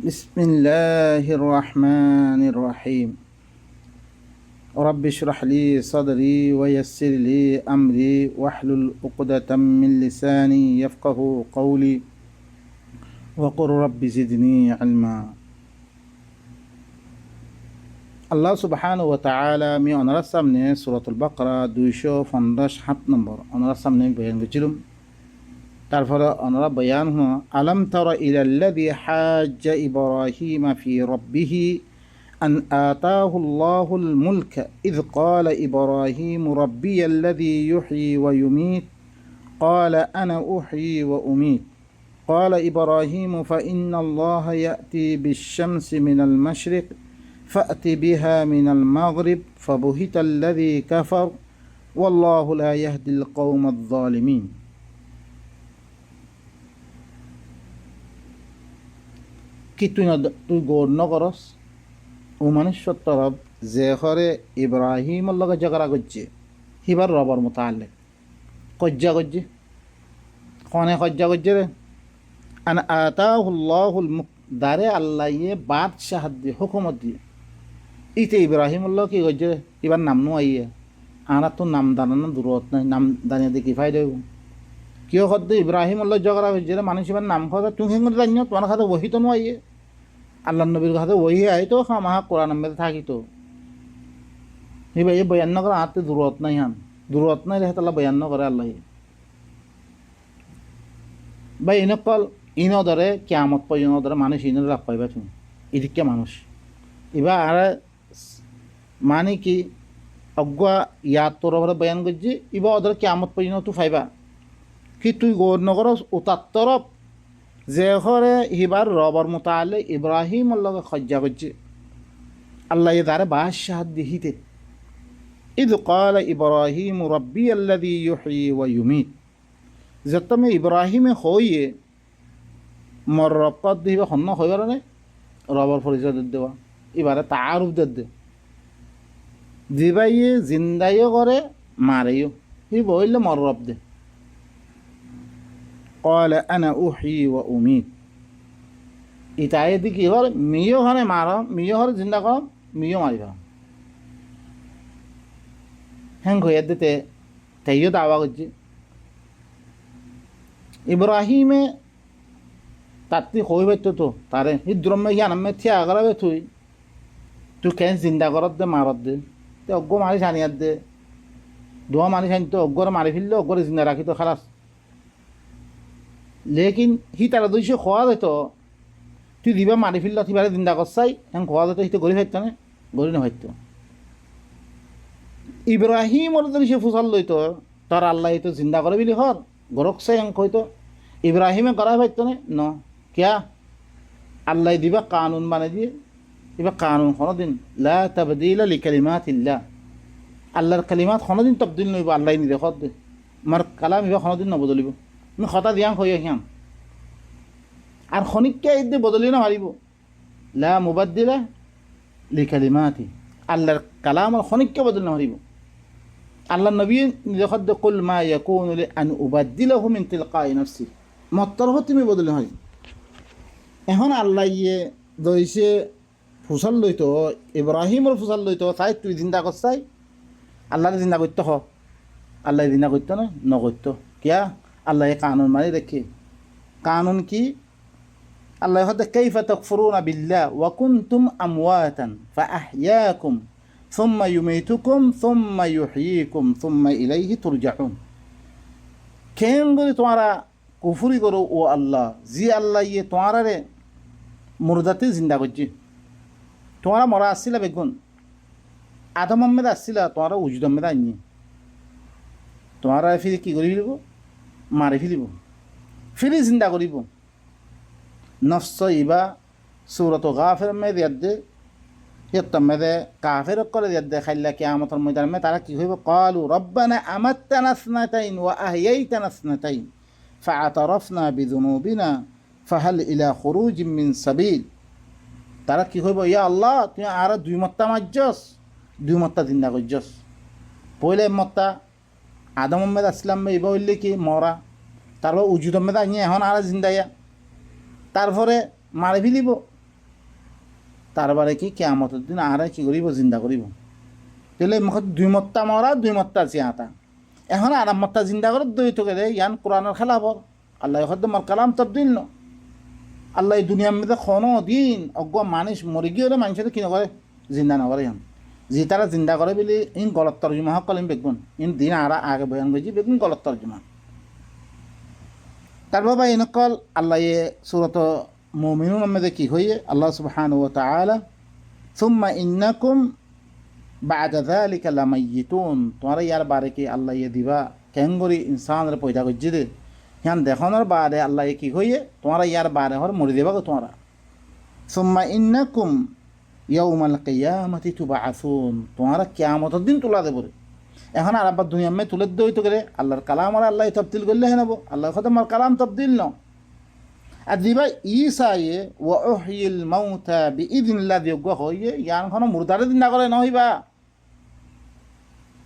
بسم الله الرحمن الرحيم رب اشرح لي صدري ويسر لي أمري واحلل عقدة من لساني يفقه قولي وقل رب زدني علما আল্লাহ সুবহানাহু ওয়া তাআলা আমি ওনার সামনে সূরাতুল বাকারা 257 নম্বর ওনার সামনে বয়ান করেছিলাম। তারপরে ওনারা বয়ান হলো আলম তারা ইলাল্লাযী হাজ্জা ইব্রাহিমা ফি রাব্বিহি আন আতাহুল্লাহুল মুলকা ইয ক্বালা ইব্রাহিম রাব্বিয়াল্লাযী ইউহয়ী ওয়া ইউমীত ক্বালা আনা উহয়ী ওয়া উমীত ক্বালা ইব্রাহিম ফাইন্নাল্লাহা ইয়াতি বিশ-শামসি মিনাল মাশরিক ফা'তি বিহা মিনাল মাগরিব ফাবুহিতাল্লাযী কাফার ওয়াল্লাহু লা ইয়াহদিল কওমায যালিমিন। কি তুই গৌর নকরস ও মনুষ্য তরফ যে ঘরে ইব্রাহিমর লগে ঝগড়া করছে হিবার রবর মোতালেক কজ্জা করছে কনে কজ্জা করছে রে আন আতাহুল্লাহুল মুলক দারে আল্লাহ ইয়ে বাদশাহ দিয়ে হুকুমত দিয়ে ইতে ইব্রাহিমুল্লাহ কি করছে এবার নাম নো আইয়ে আনা তো নাম দানানো দূরত নাই নাম দানিয়ে দিয়ে কি ফায়দা হইব কিয় খদ্দ ইব্রাহিমুল্লাহ ঝগড়া করছে রে মানুষ এবার নাম খাওয়া তুমি হেঙ্গে জানিও তোমার খাতে ওহি তো নো আইয়ে আল্লাহ নবীর কাছে ওহি আইতো খামাহা কোরআন মেতে থাকিতো হিবা এ বয়ান করে আতে দূরত নাই হান দূরত নাই রে তাল্লাহ বয়ান করে আল্লাহ বা ইনকল ইনো ধরে কিয়ামত পর্যন্ত ধরে মানুষ ইনো লাভ পাইবা তুমি এদিকে মানুষ এবার আর মানে কি অজ্ঞা ইয়াদ তোর বয়ান করছি এবার ওদের কিয়ামত পর্যন্ত তুই পাইবা কি তুই গৌর নগর ও তার তরফ যে ঘরে হিবার রবর মোতালে ইব্রাহিমর লগে খজ্জা করছে আল্লাহ তারে বাদশাহ দিহিতে ইদ ক্বালা ইব্রাহিম রাব্বিয়াল্লাযী ইউহয়ী ওয়া ইউমীত যতমে ইব্রাহিমে হইয়ে মর রব কদ দিবা হন্য হইবার না রবর পরিচয় দেওয়া এবারে তারুফ দে দিবাইয়ে জিন্দাইও করে মারেও হি বইলে মর রব দে ক্বালা আনা উহয়ী ওয়া উমীত ইতায়ে দি কি হর মিও হনে মার মিও হর জিন্দা কর মিও মারিবা হ্যাং হইয়া দিতে তাইও দাওয়া করছে ইব্রাহিমে তাত্তি হইবে তো তারে হি দ্রম্যে জ্ঞানমে থিয়া করাবে তুই কেন চিন্তা করত দে মারত দে তে অজ্ঞ মারি ছানিয়াত দে দোয়া মারি ছানি তো অজ্ঞরে মারি ফেললে অজ্ঞরে জিন্দা রাখি তো খালাস লেকিন হি তারা দুইশো খোয়া যেত তুই দিবা মারি ফেলল তিবারে জিন্দা করছাই হ্যাঁ খোয়া যেত হিতে গড়ি ফাইত না গড়ি না ফাইত ইব্রাহিম ওর যদি সে ফুসাল লইতো তার আল্লাহ তো জিন্দা করে বিলি হর গরক চাই হ্যাঁ হইতো ইব্রাহিমে করা ফাইত না ন কিয়া আল্লাহ দিবা কানুন বানাই দিয়ে এবার কানুন কোনোদিন লা তাবদীলা লিকালিমাতিল্লাহ আল্লাহর কালিমাত কোনোদিন তবদিল নইব আল্লাহ নি দেখত দে আমার কালাম এবার কোনোদিন নবদলিব আমি হতা দিয়াং হই আহিয়াম আর খনিককে এদে বদলি না মারিব লা মুবাদ্দিলা লিকালিমাতি আল্লাহর কালাম আর খনিককে বদল না মারিব আল্লাহ নবী দেখত দে কুল মা ইয়াকুনু লি আন উবাদ্দিলাহু মিন তিলকাই নাফসি মত্তর হতে আমি বদলি হয় এখন আল্লাহ ইয়ে দইছে ফুসল লইতো ইব্রাহিমর ফুসল লইতো তাই তুই জিন্দা করছাই আল্লাহরে জিন্দা করতে হ আল্লাহ জিন্দা করতো না নকরতো কিয়া আল্লাহ কানুন মারি রেখে কানুন কি আল্লাহ হতে কাইফা তাকফুরুনা বিল্লাহ ওয়া কুনতুম আমওয়াতান ফাআহইয়াকুম সুম্মা ইউমীতুকুম সুম্মা ইউহয়ীকুম সুম্মা ইলাইহি তুরজাউন কেন করে তোমরা কুফরি করো ও আল্লাহ জি আল্লাহ ইয়ে তোমারে মুর্দাতে জিন্দা করছে তোমরা মরা আসছিলা বেগুন আদম আহমেদ আসছিলা তোমরা উজুদ আহমেদ আনি তোমরা ফিরে কি করি ফেলিব মারি ফেলিব ফিরে জিন্দা করিব নফস ইবা সূরাত গাফির মে দিয়াদে হিয়াত্তা মেদে কাফির করে দিয়াদে খাইলা কিয়ামতের ময়দানে মে তারা কি হইব ক্বালু রব্বানা আমাত্তানা ইসনাতাইন ওয়া আহইয়াইতানা ইসনাতাইন ফাআতারাফনা বিযুনুবিনা ফাহাল ইলা খুরুজিম মিন সাবিল তারা কি হইব ইয়া আল্লাহ তুই আর দুই মত্তা মাজ্জস দুই মত্তা জিন্দা করছস পয়লে মত্তা আদম আহমেদ আসলাম ইবা হইলে কি মরা তারপর উজুদ আহমেদ আনিয়ে এখন আর জিন্দাইয়া তারপরে মারি ফেলিব তারপরে কি কিয়ামতের দিন আর কি করিব জিন্দা করিব তাহলে দুই মত্তা মরা দুই মত্তা জিয়াতা এখন আরাম মত্তা জিন্দা করে দই তো গেলে ইয়ান কোরআনের খেলাফর আল্লাহ হয়তো তোমার কালাম তবদিল ন আল্লাহ এই দুনিয়ার মধ্যে কোনো দিন অজ্ঞ মানুষ মরে গিয়ে হলে মানুষের কি নকরে জিন্দা নকরে এখন যে তারা জিন্দা করে বলে ইন গলত তর্জমা হক কলিম বেগুন ইন দিন আর আগে বয়ান করছি বেগুন গলত তর্জমা তারপর বা ইনকল আল্লাহ সুরত মুমিনুন মধ্যে কি হয়ে আল্লাহ সুবহানাহু ওয়া তাআলা সুম্মা ইন্নাকুম বা'দা যালিকা লামাইয়িতুন তোমরা ইয়ার বারে কি আল্লাহ দিবা কেঙ্গরি ইনসানের পয়দা করছি দে হ্যাঁ দেখানোর বারে আল্লাহ কি হয়ে তোমরা ইয়ার বারে হর মরে দেবা গো তোমরা সুম্মা ইন্নাকুম ইয়াউমাল কিয়ামাতি তুবআসুন তোমরা কিয়ামতের দিন তুলা দেব এখন আর আবার দুনিয়া মে তুলে দই তো করে আল্লাহর কালাম আর আল্লাহ তবদিল করলে হ্যাঁ নেব আল্লাহ কথা আমার কালাম তবদিল ন আর দিবা ঈসায়ে ওয়া উহয়িল মাউতা বিইذনিল্লাহ দিগো হয়ে ইয়ান কোন মুরদারে দিন না করে নহিবা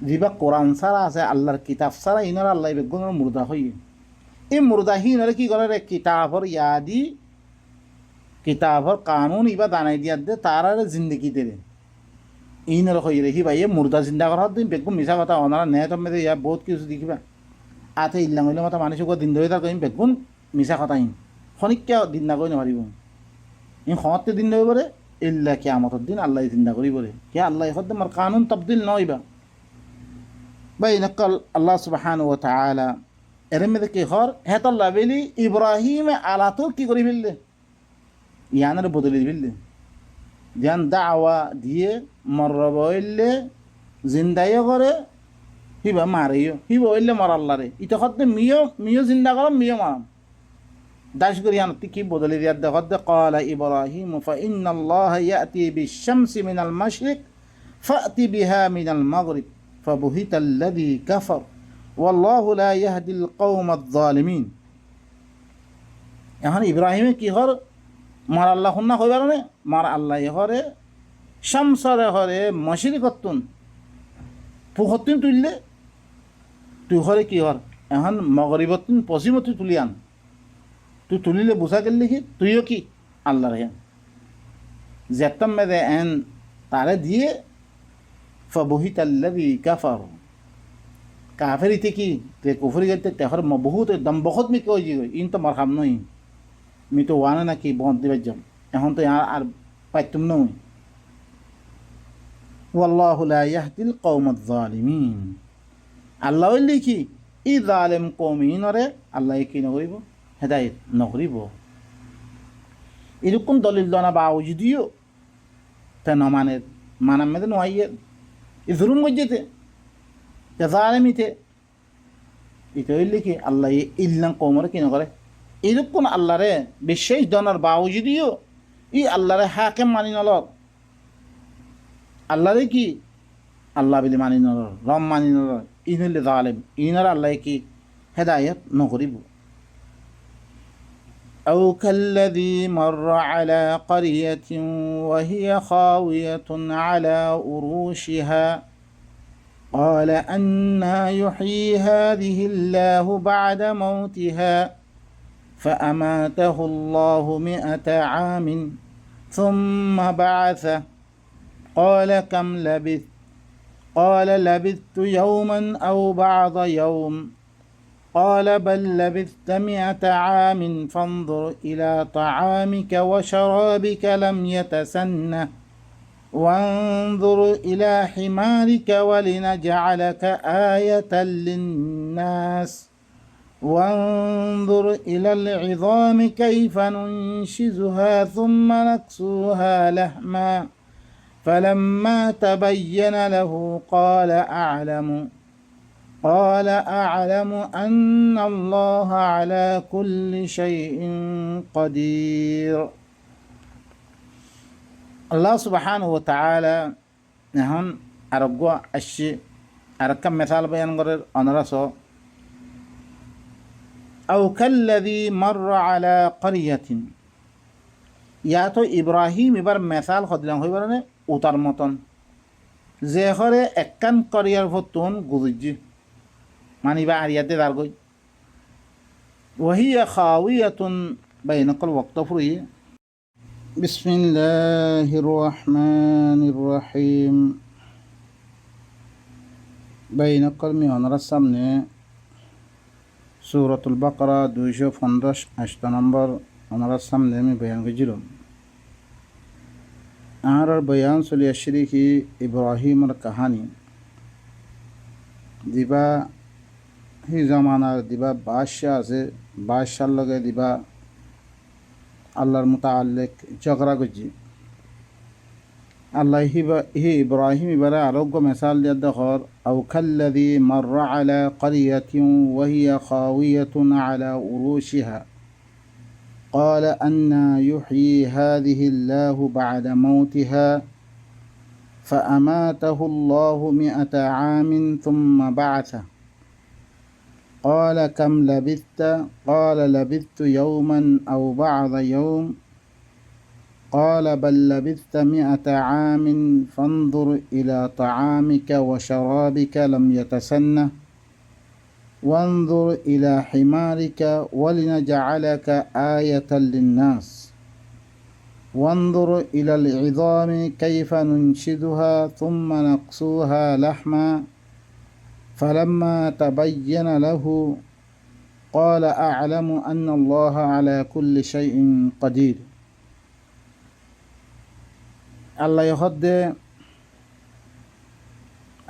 দিবা কোরআন ছাড়া আছে আল্লাহর কিতাব ছাড়া ইনার আল্লাহ বেগুনের মুর্দা হয়ে এই মুর্দাহীনরে কি করে কিতাবর ইয়াদি কিতাবর কানুন ইবা দানাই দিয়া দে তার জিন্দগি দে ইনর হয়ে রেখি ভাই মুর্দা চিন্তা করা দিন বেগুন মিশা কথা ওনারা নেট মধ্যে ইয়া বহুত কিছু দেখিবা আতে ইল্লাং হইলে মাথা মানুষকে দিন ধরে তার কইম বেগুন মিশা কথা ইন খনিকা দিন না কই নপারিব ইন খতে দিন ধরে পরে ইল্লা কিয়ামতের দিন আল্লাহ চিন্তা করি পরে কে আল্লাহ হদ্দে মার কানুন তবদিল নইবা ভাই নকল আল্লাহ সুবহানাহু ওয়া তাআলা এর মধ্যে কি হর হেতাল্লাহ বেলি ইব্রাহিম আলাতো কি করি ফেললে ইয়ানের বদলে ফেললে ধ্যান দাওয়া দিয়ে মরবইলে জিন্দাইও করে হিবা মারিও হিবা হইলে মর আল্লাহরে ইটা হদ্দে মিও জিন্দা করো মিও মারাম দাস করি আনতি কি বদলে দিয়া দেখতে ক্বালা ইব্রাহিম ফাইন্নাল্লাহা ইয়াতি বিশ-শামসি মিনাল মাশরিক ফাতি বিহা মিনাল মাগরিব ফাবুহিতাল্লাযী কাফার ওয়াল্লাহু লা ইয়াহদিল কওমায যালিমিন এখন ইব্রাহিমে কি হর মার আল্লাহ শুননা কইবার নে মার আল্লাহ হরে শামসরে হরে মশরিকতুন পুহতুন তুললে তুই হরে কি হর এখন মগরিবতুন পশ্চিমতুন তুলিয়ান তুই তুলিলে বুঝা গেল লিখি তুইও কি আল্লাহর হ্যাঁ যেতাম মেদে এন তারে দিয়ে ফাবুহিতাল্লাযী কাফার কাফের ইতে কি তে কুফরি গেতে তেহর বহুত দম বহুত মি কই জি ইন তো মার খাম নই মি তো ওয়ানা নাকি বন্ধ দিবে জম এখন তো আর পাইতুম নই ওয়াল্লাহু লা ইয়াহদিল কওমায যালিমিন আল্লাহ লিখি ই জালিম কওমিনরে আল্লাহ কি নকরিব হেদায়েত নকরিব এরকম দলিল দনা বা উজদিও তা নমানের মানাম মেদে নয়াইয়ে ই জুলুম গজ্জেতে তে জালিমিতে এটা হইলে কি আল্লাহ ইল্লাং কওমরে কি নকরে এরকম আল্লাহরে বিশেষ দনার বা উজদিও ই আল্লাহরে হাকিম মানি নলর আল্লাহরে কি আল্লাহ বিলি মানি নলর রম মানি নলর ইন হইলে জালিম ইনার আল্লাহ কি হেদায়েত নকরিব أو كالذي مر على قرية وهي خاوية على أروشها قال أنى يحيي هذه الله بعد موتها فأماته الله 100 عام ثم بعثه قال كم لبثت قال لبثت يوما أو بعض يوم قال بل لبثت 100 عام فانظر إلى طعامك وشرابك لم يتسنه وانظر إلى حمارك ولنجعلك آية للناس وانظر إلى العظام كيف ننشزها ثم نكسوها لحما فلما تبين له قال أعلم أن الله على كل شيء قدير الله سبحانه وتعالى نحن أرجو الشيء أركب مثال بيان غير أنا رسول أو كالذي مر على قرية يا تو إبراهيم يبر مثال خدلان هو يبرنه أوتر متن زهره أكن قرية فتون غزجي ماني بعريات دارجوي وهي خاوية بين كل وقت فريه بسم الله الرحمن الرحيم بين কলমি অনারার সামনে সূরাতুল বাকারা 215 নম্বর অনারার সামনে আমি বয়ান করেছিলাম। আর বয়ান চলি আসছে কি ইব্রাহিমের কাহানি দিবা হি জামানার দিবা বাদশাহ আছে, বাদশার লগে দিবা আল্লাহর মুতাআল্লিক ঝগড়া করছি। আল্লাহ হি ইব্রাহিম এবারে আরোগ্য মেসাল দিয়ে দেখর আও খাল্লাযী মাররা আলা ক্বরিয়াতিন ওয়া হিয়া খাওয়িয়াতুন আলা উরুশিহা قال أنى يحيي هذه الله بعد موتها فأماته الله 100 عام ثم بعثه قال كم لبثت قال لبثت يوما أو بعض يوم قال بل لبثت 100 عام فانظر إلى طعامك وشرابك لم يتسنه وانظر إلى حمارك ولنجعلك آية للناس وانظر إلى العظام كيف ننشدها ثم نقصوها لحما فلما تبين له قال أعلم أن الله على كل شيء قدير الله يهد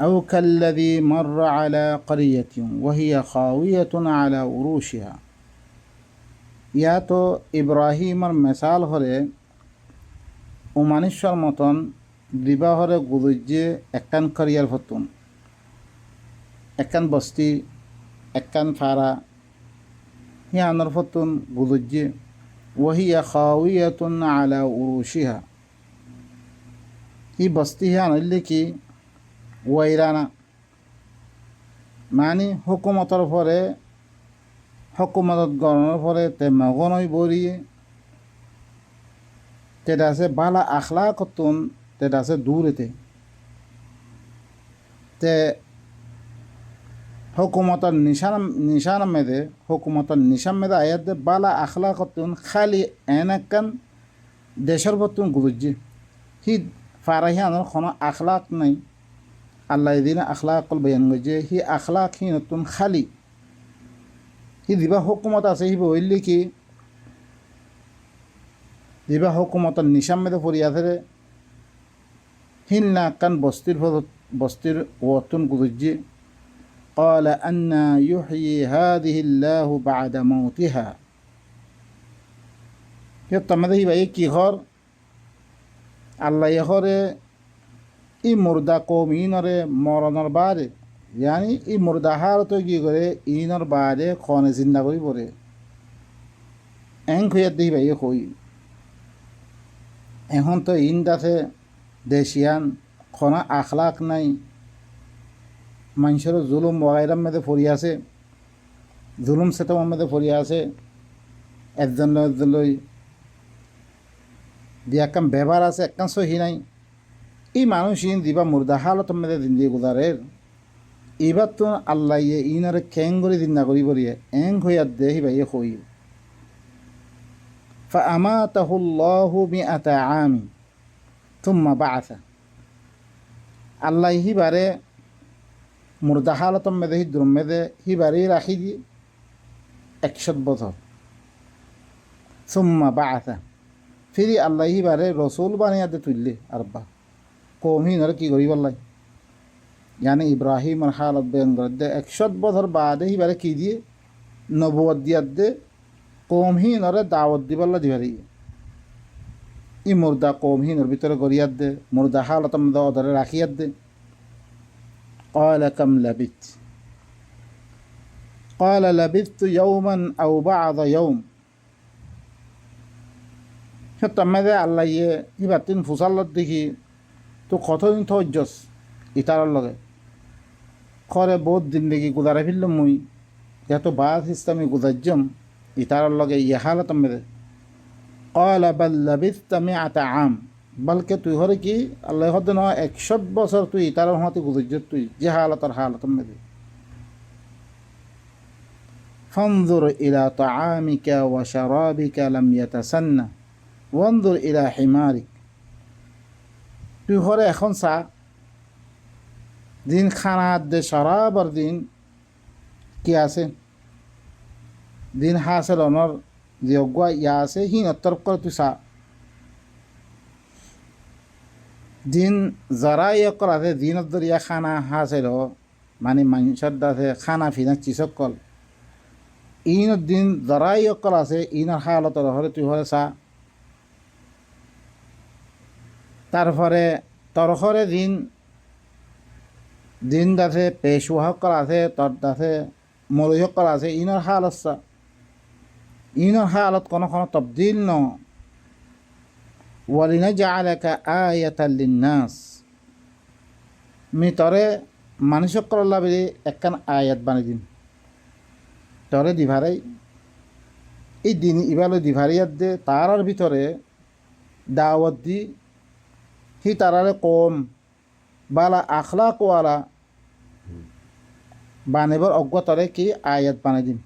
أو كالذي مر على قرية وهي خاوية على عروشها ইয়া তো ইব্রাহিমের মেসাল হরে উমানেশ্বর মতন দিবা হরে গুরুজ্যে একখান করিয়ার ফতুন একখান বস্তি একখান ফারা হিয়ানোর ফতুন গুরুজ্যে ওহিয়া খাওয়িয়াতুন আলা উরুশিহা হি বস্তি হিয়ান হইলে কি ওয়াইরানা মানে হুকুমতর পরে হুকুমতত গণর পরে তে মগনই বরিয়ে তেটা আছে বালা আখলা কতুন তেটা আছে দূরেতে তে হুকুমতর নিশান মেদে হুকুমতর নিশান মেদে আয়াত দে বালা আখলা কতুন খালি এনাকান দেশের বতুন গুরুজি হি ফারাহিয়ানোর কোনো আখলাক নাই। আল্লাহ দিন আখলাকল বয়ান করছে হি আখলাক হি নতুন খালি হি দিবা হুকুমত আছে হি বললি কি দিবা হুকুমতর নিশান মেদে পড়ি আছে হিল না কান বস্তির ওতুন গুরুজি قال أنى يحيي هذه الله بعد موتها يتمدى হি ভাই কি ঘর আল্লাহ এখরে ই মুর্দা কম ইনরে মরণর বারে ইয়ানি ই মুর্দা হার তো কি করে ইনর বারে খনে জিন্দা করি পড়ে এং খুঁয়ার দেখি ভাই কই এখন তো ইনদাতে দেশিয়ান খনা আখলাক নাই মানুষের জুলুম ওয়াইরাম মেদে ফরি আছে জুলুম সেতম মেদে ফরি আছে একজন লই দিয়াকাম ব্যবহার আছে একখান সহি নাই এই মানুষ ইন দিবা মুর্দা হালত মেদে দিন দিয়ে গুজারের এবার তো আল্লাহ ইনারে খেং করে দিন্দা করি বলিয়ে এং হইয়ার দে হি ভাইয়ে হই فأماته الله 100 عام ثم بعثه আল্লাহ হিবারে মুর্দা হালত মেদে হি দ্রুম মেদে হিবারে রাখি দিয়ে 100 বছর ثم بعثه ফিরি আল্লাহ হিবারে রসুল বানিয়াতে তুললে আরবা কৌমিনরে কি করি বললাই यानी इब्राहिम और हालत बयान कर दे 100 বছর বাদে হিবারে কি দিয়ে নবুয়ত দিয়াত দে কৌমহীনরে দাওয়াত দিবাল্লা দিবারি ই মুর্দা কৌমহীনর ভিতরে গড়িয়াত দে মুর্দা হালত মধ্যে অধরে রাখিয়াত দে قال كم لبثت قال لبثت يوما أو بعض يوم সত্যমেদে আল্লাহ হিবাতিন ফুসাল্লত দেখি তো কতদিন থজ্জস ইতারার লগে খরে বহুত দিন দেখি গুজারে ফেলল মুই এত বাদ ইসলামী গুজার্জম ইতারার লগে ইয়ে হালত মেদে قال بل لبثت 100 عام বলকে তুই হরে কি আল্লাহ হদ ন 100 বছর তুই ইতারার হতে গুজার্জ তুই যে হালত মেদে فانظر إلى طعامك وشرابك لم يتسنه ওয়ানদুর ইলা হিমারিক, তুই হরে এখন চা দিন খানা দে সরাবর দিন কি আছে দিন হাসেল অনর যে অগুয়া ইয়া আছে হিন তরফ করে তুই চা দিন যারা ইয়ে করাছে দিনত দরিয়া খানা হাসেল মানে মানুষের দাসে খানা ফিনা চিসকল ইনত দিন যারা ইয়ে করাছে ইনার হালতর হরে তুই হরে চা তারপরে তরহরে দিন দিন দাসে পেশুহকল আছে তর দাসে মরুহকল আছে ইনার হালত চা ইনার হালত কোনো কোনো তবদিল ন ওয়ালিনাজআলাকা আয়াতাল লিন্নাস, মি তরে মানুষকল বলে একখান আয়াত বানাই দিন তরে দিভারাই এই দিন ইবালো দিভারিয়াত দে তারার ভিতরে দাওয়াত দি হি তারারে কম বালা আখলাক ওয়ালা বানেবর অজ্ঞতরে কি আয়াত বানাই দিন।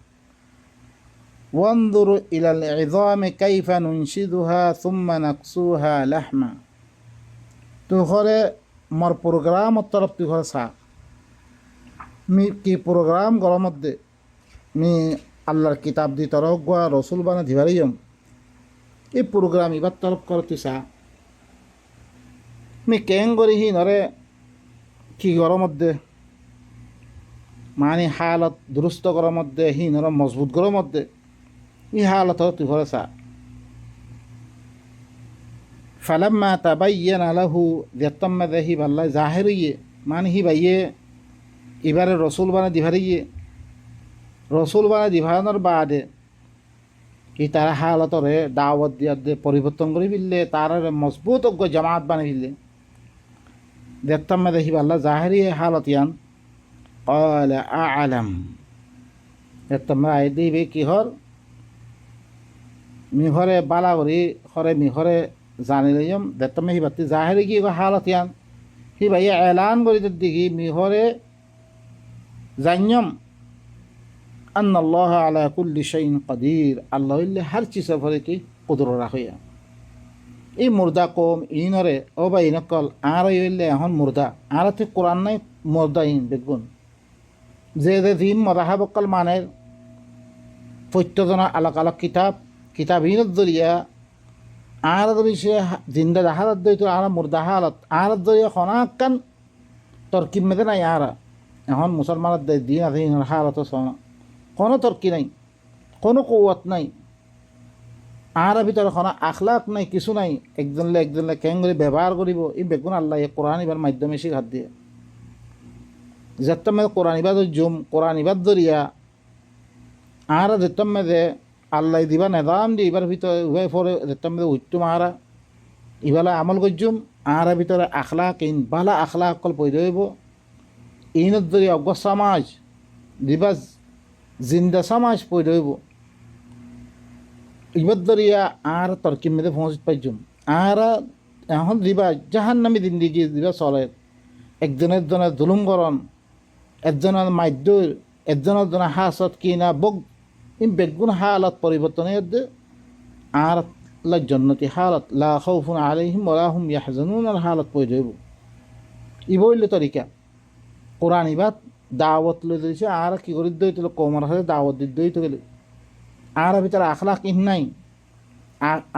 ওয়ানদুর ইলাল ইযামি কাইফা নুনশিদুহা সুম্মা নাকসুহা লাহমা, তুই হরে মোর প্রোগ্রাম তরফ তুই হরে চা মি কি প্রোগ্রাম গরমত দে মি আল্লাহর কিতাব দি তরফ গোয়া রসুল বানা দিবারিয়ম এই প্রোগ্রাম এবার তরফ করে তুই চা মি কেং করি হি নরে কি গরমত দে মানে হালত দুরুস্ত গরমত দে হি নর মজবুত গরমত দে ই হালত তুই ঘরে চা ফালাম্মা তাবাইয়ানা লাহু যেতম্মা দে হি ভাল্লা জাহের ইয়ে মানে হি ভাইয়ে এবারে রসুল বানা দিভারিয়ে রসুল বানা দিভানোর বাদে কি তারা হালতরে দাওয়াত দিয়া দে পরিবর্তন করে ফেললে তারা মজবুত অজ্ঞ জামাত বানিয়ে ফেললে যেতম্মা দে হি ভাল্লা জাহেরিয়ে হালত ইয়ান ক্বালা আ'লাম, যেতম্মা আই দিবে কি হর মিহরে বালা করি হরে মিহরে জানি লইম দেতমে হি বাতি জাহেরি কি হালত ইয়ান হি ভাই এলান করি দেখি মিহরে জানিয়ম আন্নাল্লাহ আলা কুল্লি শাইইন কাদির, আল্লাহ হইলে হার চিজের ফলে কি কুদর রাখিয়া এই মুর্দা কম ইনরে ও বা ইনকল আর হইলে এখন মুর্দা আর ঠিক কোরআন নাই মুর্দা ইন দেখুন যে দিন মদাহাবকল মানের প্রত্যেকজনা আলাক আলাক কিতাব ইনত দরিয়া আর সে জিন্দা হালত দই তো আর মুর্দা হালত আর দরিয়া খনাকান তরকিব মেদে নাই আর এখন মুসলমানের দিন আছে হালত কোনো তর্কি নাই কোনো কৌয়াত নাই আর ভিতরে খনা আখলাক নাই কিছু নাই একজনলে কেং করে ব্যবহার করিব এই বেগুন আল্লাহ কোরআন ইবার মাধ্যমে শিখাত দিয়ে যেতমে কোরআন ইবাদ জুম কোরআন ইবাদ দরিয়া আর যেতমে দে আল্লাহ দিবা নেদাম দি এবার ভিতরে উভয় ফরে যেতমে উঠতুম আরা ইবালা আমল গজ্জুম আর ভিতরে আখলাক ইন বালা আখলাক কল পয়দ হইব ইনত দরিয়া অজ্ঞ সমাজ দিবা জিন্দা সমাজ পয়দ হইব ইবাদ দরিয়া আর তর্কিম মেদে পৌঁছ পাইজুম আর এখন দিবা জাহান্নামী জিন্দিগি দিবা চলে একজনের জনের জুলুমকরণ একজনের মাধ্যর একজনের জনের হাসত কিনা বগ ইম বেগুন হালত পরিবর্তন আর লা জন্নতি হালত লা খাউফুন আলাইহিম ওয়া হুম ইয়াহজানুন আর হালত পয়দ হইব ইবইলে তরিকা কোরআন ইবাদ দাওয়াত লই দিছে আর কি করি দইতল কওমার হাতে দাওয়াত দইতে গেলে আর ভিতরে আখলাক ইন নাই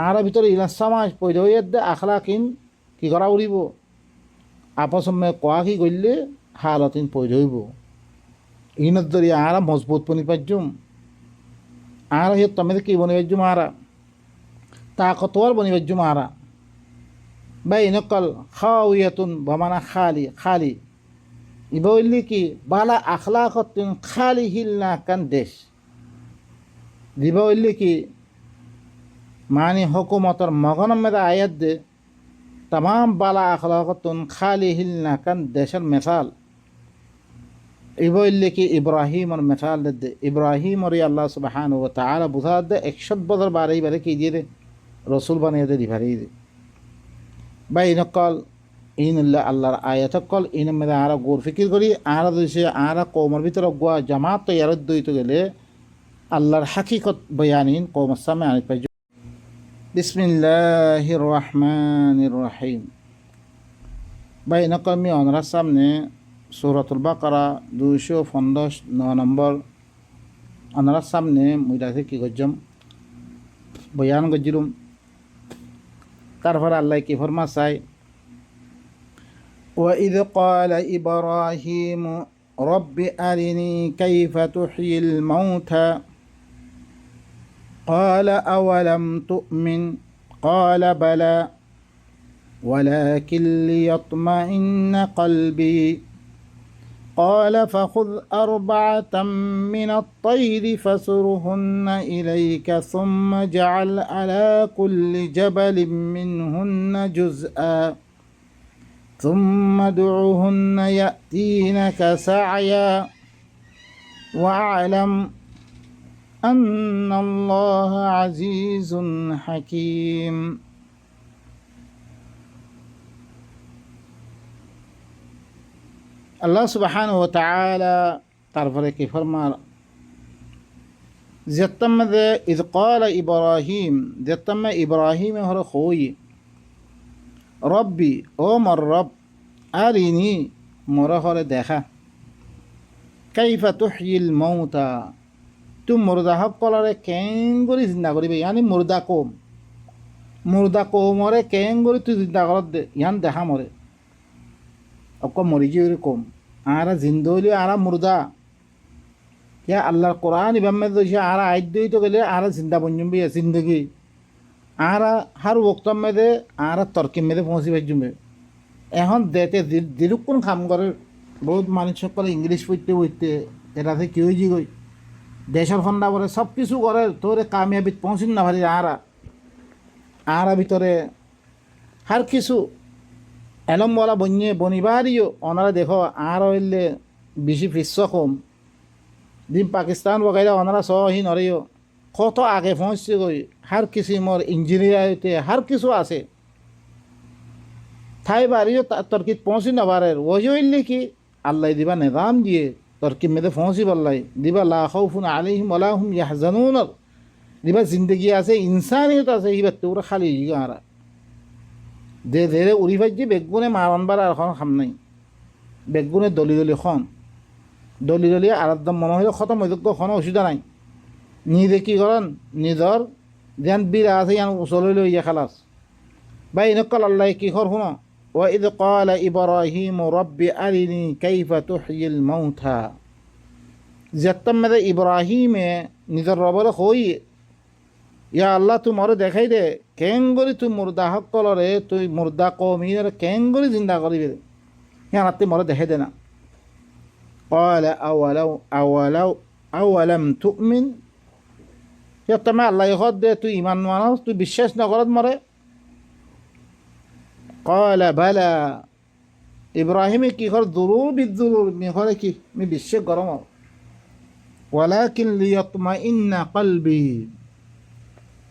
আর ভিতরে ইলা সমাজ পয়দ হইয়া দে আখলাক ইন কি করা উড়িব আপসমে কোয়া কি করলে হালত ইন পয়দ হইব ইনত দরি আর মজবুত পনি পাইজুম আর হে তুমি কি বনি পাইজুম আর তাকতওয়ার বনি পাইজুম আর বা ইনকল খাওয়াতুন বমানা খালি ইবইলি কি বালা আখলাকতুন খালি হিলনা কান দেশ দিবইলি কি মানে হুকুমতর মগনম মেদা আয়াত দে तमाम बाला अखलाकतुन खाली हिलना कन देशर मिसाल इबोल्ले की इब्राहिम और मिसाल दे इब्राहिम और अल्लाह सुब्हानहु व तआला बुझा दे 100 बदर बारे बारे कीजिए दे रसूल बने दे दिभारी दे भाई नकल इन अल्लाह आयत कल इन में आरा गोर फिकिर करी आरा दिसे आरा कौमर भीतर गुआ जमात तो यारद दई तो गेले अल्लाहर हकीकत बयानिन कौम सामने आने पे বিসমিল্লাহির রহমানির রহিম। ভাই নকমি অনরার সামনে সূরাতুল বাকারা 259 নম্বর অনরার সামনে মুইরাতে কি গজ্জম বয়ান গজ্জিরুম। তারপর আল্লাহ কি ফরমা চাই, وإذ قال إبراهيم رب أرني كيف تحيي الموتى قال أولم تؤمن قال بلى ولكن ليطمئن قلبي قال فخذ أربعة من الطير فصرهن إليك ثم اجعل على كل جبل منهن جزءا ثم ادعهن يأتينك سعيا واعلم أن الله عزيز حكيم। আল্লাহ সুবহানাহু ওয়া তাআলা তারপরে কি ফরমার, যেতমদে ইয ক্বালা ইব্রাহিম, যেতমে ইব্রাহিম হর খোই রব্বি ও মর রব আরিনি মোর হরে দেখা, কাইফা তুহয়িল মৌতা তুম মুর্দা সকলরে কেং কৰি জিন্দা কৰিবি, ইয়ানি মুর্দা কমরে কেং কৰি তুই জিন্দা করত দে ইয়ান দেখা মরে অক মরি যে কম আরা জিন্দলি আরা মুর্দা ইয়া আল্লাহর কোরআন ইবামে দইছে আরা আইদ্যই তো গেলে আরা জিন্দা বঞ্জুবি জিন্দগি আরা হার ওক্তম মেদে আরা তর্কিম মেদে পৌঁছি পাইজুমে। এখন দেতে দিলুকুন কাম করে বহুত মানুষ সকলে ইংলিশ পড়তে এটাতে কি হয়েছি গই দেশের ফন্ডা করে সব কিছু করে তোরে কামিয়াবিত পৌঁছিন না পারি আরা ভিতরে হার কিছু এলম বলা বন্যে বনিবারিও ওনারা দেখো আর হইলে বেশি ফিস কম দিন পাকিস্তান বগাইলে ওনারা সহি নরেও কত আগে পৌঁছছে গই হার কিসিমর ইঞ্জিনিয়ার হইতে হার কিছু আছে ঠাই বাড়িও তর্কিত পৌঁছি না পারে ওই হইলে কি আল্লাহ দিবা নিজাম দিয়ে তর্কিব মেদে পৌঁছি বললাই দিবা লা খাউফুন আলাইহিম ওয়া লা হুম ইয়াহজানুন, দিবা জিন্দগি আছে ইনসানিয়ত আছে হিবা তোরা খালি আরা দে ধেরে উড়ি ভাই যে বেগুনে মারনবার আর এখন খাম নাই বেগুনে দলি দলি আরাদ্দম মনে হইলে খতম হয়ে কোনো অসুবিধা নাই। নিজে কি করেন নিজর ধ্যান বীর আছে ইয়ান উচলে লই ইয়া খালাস বা ইনকাল আল্লাহ কি কর শুনো, وإذ قال إبراهيم رب أرني كيف تحيي الموتى, যেতম মেদে ইব্রাহিমে নিজের রবরে কই ইয়া আল্লাহ তুই মরে দেখাই দে কেং করি তুই মুর্দা সকলরে তুই মুর্দা কমিরে কেং করি জিন্দা করিবি ইয়ান তুই মরে দেখাই দে না। قال أولم تؤمن, যেতমে আল্লাহ হদ দে তুই ইমান মানস তুই বিশ্বাস নকরত মরে। قال بلى, ইব্রাহিমে কি কর দুরুর বিদুরুর মি করে কি মি বিশ্বে গরম ওয়ালাকিন লিয়াতমাইন্না কলবি,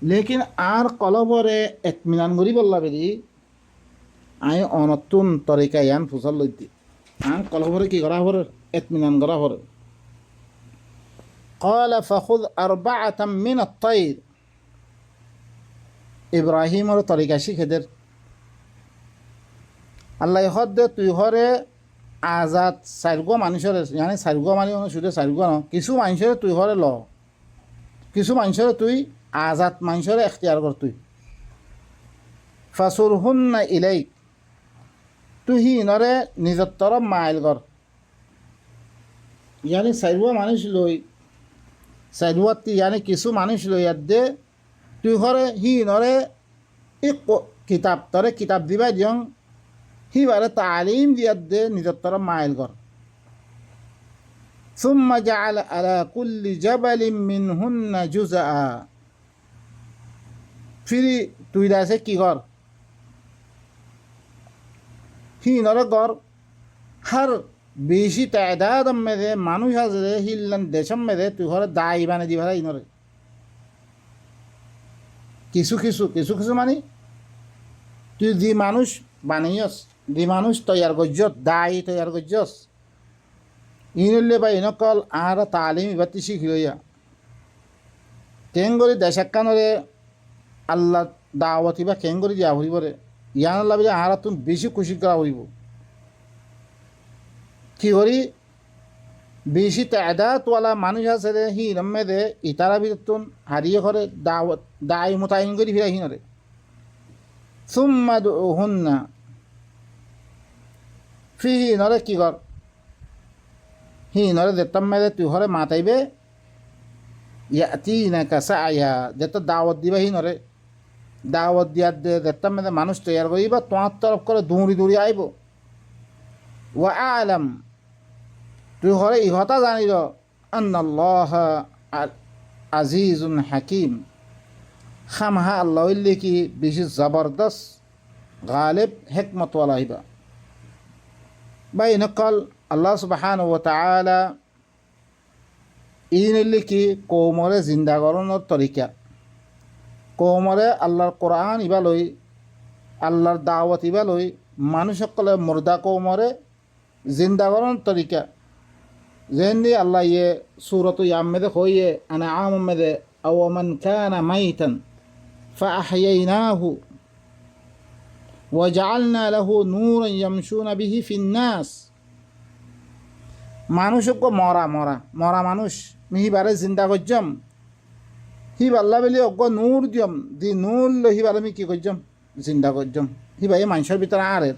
লেকিন আর কলবরে এতমিনান করি বললা বেরি আই অনতুন তরিকা ইয়ান ফুসল লইতি আন কলবরে কি করা হরে এতমিনান করা হরে। قال فخذ أربعة من الطير, ইব্রাহিমর তরিকা শিখেদের আল্লাহ হদ তুই হরে আজাদ চারিগো মানুষের মানে চারিগো মানে শুধু চারিগো ন কিছু মানুষের তুই হরে ল কিছু মানুষের তুই আজাদ মানুষের এখতিয়ার কর তুই ফাসুর হুন না ইলাই তুই হিনরে নিজের তরফ মাইল কর ইয়ানি চারিগো মানুষ লই চারিগোটি ইয়ানি কিছু মানুষ লই ইয়াত দে তুই হরে হিনরে এই কিতাব তরে কিতাব দিবা দিয়ং হিবারে তালিম দিয়াত দে নিজের তরফ মাইল কর। ثم جعل على كل جبل منهن جزءا, ফিরি তুই দাসে কি কর হি নরে কর হার বেশি তাদাদ মেদে মানুষ আছে হিল্লান দেশম মেদে তুই ঘরে দায়ী বানে দিবা ইনরে কিছু কিছু কিছু কিছু মানে তুই দি মানুষ বানিয়স দি মানুষ তৈয়ার গজ্জত দায়ী তৈয়ার গজ্জস ইনলে বা ইনকল আর তালিম ইবাতি শিখিলইয়া তেন করে দেশাক্কানরে আল্লাহ দাওয়াতি বা কেং করে দিয়া হইবরে ইয়ান আল্লাহ বলে আর তুমি বেশি খুশি করা হইব কি করি বেশি তাদাতওয়ালা মানুষ আছে রে হি রম্মে দে ইতারা ভিতর হারিয়ে করে দাওয়াত দায় মোতায়েন করি ফিরা হিনরে সুম্মা দুহুন্না ফি হিনরে কি কর হিনরে দেতাম মেদে তুই হরে মাতাইবে ইয়াতিনাকা সাআয়া যেটা দাওয়াত দিবা হিনরে দাওয়াত দিয়ার দে দেতাম মেদে মানুষ তৈয়ার করিবা তোমার তরফ করে দৌড়ি দৌড়ি আইব ওয়া আলাম তুই হরে ইহতা জানিল আন্নাল্লাহ আজিজুন হাকিম খামহা আল্লাহ হইলে কি বেশি জবরদস্ত গালেব হেকমতওয়ালা হইবা বা ইনকল আল্লাহ সুবহানাহু ওয়া তাআলা ইন হইলে কি কৌমরে জিন্দা করণের তরিকা কৌমরে আল্লাহর কোরআন ইবা লই আল্লাহর দাওয়াত ইবা লই মানুষ সকলে মুর্দা কৌমরে জিন্দা করণের তরিকা যেমনি আল্লাহ ইয়ে সুরত ইয়ামেদে হইয়ে আনা আমেদে আও মান কানা মাইতান ফাআহইনাহু ওয়াজআলনা লাহু নূরান ইয়ামশুনা বিহি ফিন্নাস মানুষকে মরা মরা মরা মানুষ মিহিবারে জিন্দা করজম হি আল্লাহ বলি অজ্ঞ নূর দিয়ম দি নূর লো হিবার আমি কি করজম জিন্দা করজম হিবা এই মানুষের ভিতরে আরের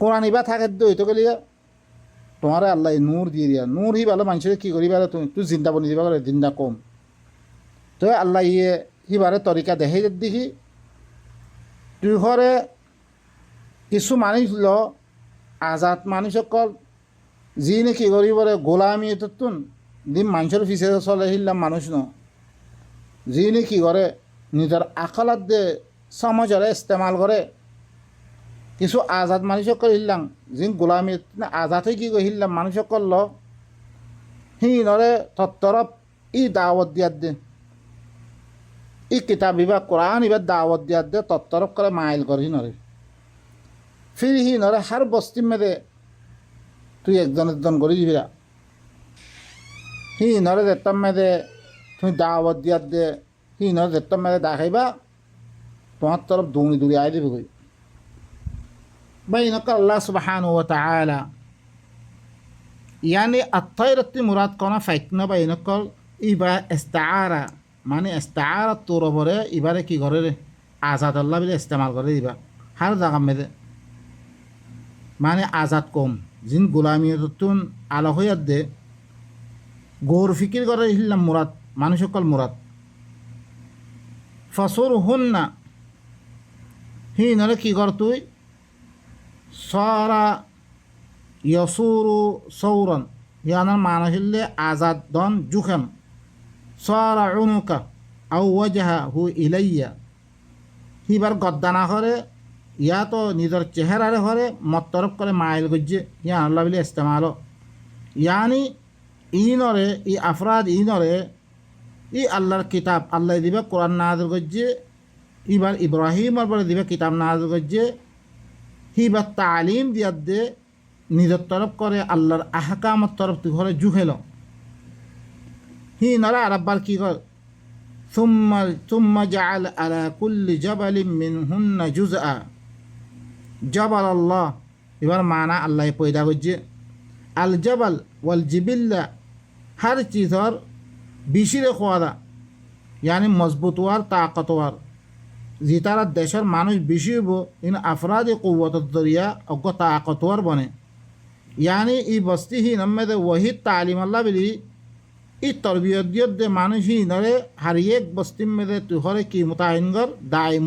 কোরআন ইবা থাকে দইতো গেলিয়া তোমার আল্লাহ নূর দিয়ে দিয়া নূর হি ভালো মানুষের কী করিবা তুমি তুই জিন্দা বনি দিবা করে জিন্দা কম তো আল্লাহ ইয়ে হিবারে তরিকা দেখে দেখি তুই ঘরে কিছু মানুষ ল আজাদ মানুষ সকল যি নে কি করিবরে গোলামি তুন দিন মানুষের পিছিয়ে চলে হিলাম মানুষ ন যি নে কি করে নিজের আকালাত দে সমাজরে ইস্তেমাল করে কিছু আজাদ মানুষ সকল হিলাম যিন গোলামি আজাদ কি কই হিলাম মানুষ সকল ল হি নরে তত্তরফ ই দাওয়াত দিয়ার দে ই কিতাব ইবা কোরআন ইবা দাওয়াত দিয়ার দে তত্তরফ করে মাইল করি নরে ফির হি নরে হার বস্তি মেদে তুই একজন একজন করি দিবিরা হি নরে দেখতাম মেদে তুই দাওয়াত দিয়ার দে হি নরে দেখতাম মেদে দেখাইবা তোমার তরফ দৌড়ি দৌড়ি আই দিবি কই বাইনক আল্লাহ সুবহানাহু ওয়া তাআলা यानी अत्तयरत्ती मुराद कोना फाइकना বাইনকল ইবা ইস্তাআরা মানে ইস্তাআরা তোর উপরে ইবারে কি করে রে আজাদ আল্লাহ বলে ইস্তেমাল করে দিবা হার জায়গা মেদে মানে আজাদ কম জিন গোলামিয়তুন আলা হইয়াত দে গোর ফিকির করে হিল্লাম মুরাদ মানুষ সকল মুরাদ ফসুর হুন্না হি নলে কি কর তুই সারা यसूरु सौरन याना माना हिल्ले आजाद दन जुखम सारा उनुका औ वजहहु इलैया हिबार गद्दाना करे या तो निजर चेहरारे करे मतरफ करे माइल गज्जे या अल्लाह बिले इस्तेमाल यानी इनरे इ अफराद इनरे इ अल्लाहर किताब अल्लाह दिबे कुरान नाजिल गज्जे इबार इब्राहिम और दिबे किताब नाजिल गज्जे हिबार तालीम दिया दे নিজের তরফ করে আল্লাহর আহকামত তরফ তুই ঘরে জুহেল হি নরা আরব্বার কি কর সুম্মা জাআল আলা কুল্লি জাবালিন মিনহুন্না জুজআ জাবাল আল্লাহ এবার মানা আল্লাহ পয়দা করছে আল জাবাল ওয়াল জিবিল্লা হর চিজর বিশিরে খোয়াদা यानी মজবুতওয়ার তাকতওয়ার জিতারা দেশের মানুষ বেশি হইব ইন আফরাদ কুওয়াতের জরিয়া অজ্ঞ তাকতওয়ার বনে यानी इ बस्ती ही नम्मे दे वही तालीम अल्लाह बिली इ तरबियत दियत दे मानुष ही नरे हर एक बस्ती में दे तु हरे की मुतायन कर दाई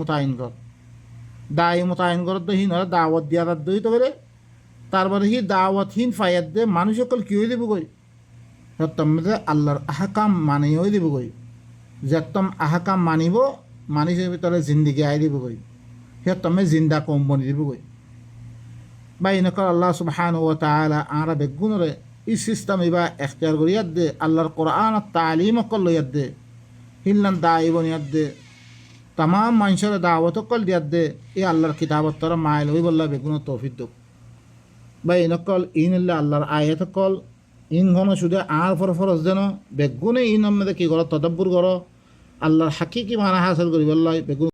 मुतायन कर दे ही नरे दावत दिया दे तो करे तारपर ही दावत ही फायद दे मानुष कल क्यों दे बुगोई तम दे अल्लाहर अहकाम माने होई दे बुगोई जतम अहकाम मानिबो मानुष भितरे जिंदगी आई दे बुगोई हे तमे जिंदा कम बनि दे बुगोई বাইনক আল্লাহ সুবহানাহু ওয়া তাআলা আরা বেগুনরে ই সিস্টেম ইবা ইখতিয়ার করিয়াত দে আল্লাহর কোরআন তালিম কল লইয়াত দে হিল্লান দাই বনিয়াত দে तमाम মানুষের দাওয়াত কল দিয়াত দে ই আল্লাহর কিতাবত তর মাইল হই বল্লা বেগুন তৌফিক দক বাইনক ইনল্লা আল্লাহর আয়াত কল ইন ঘন শুধু আর ফরফরজ দেন বেগুনে ইন মধ্যে কি করো তদব্বুর করো আল্লাহর হাকিকি মানা হাসিল করি বল্লা বেগুন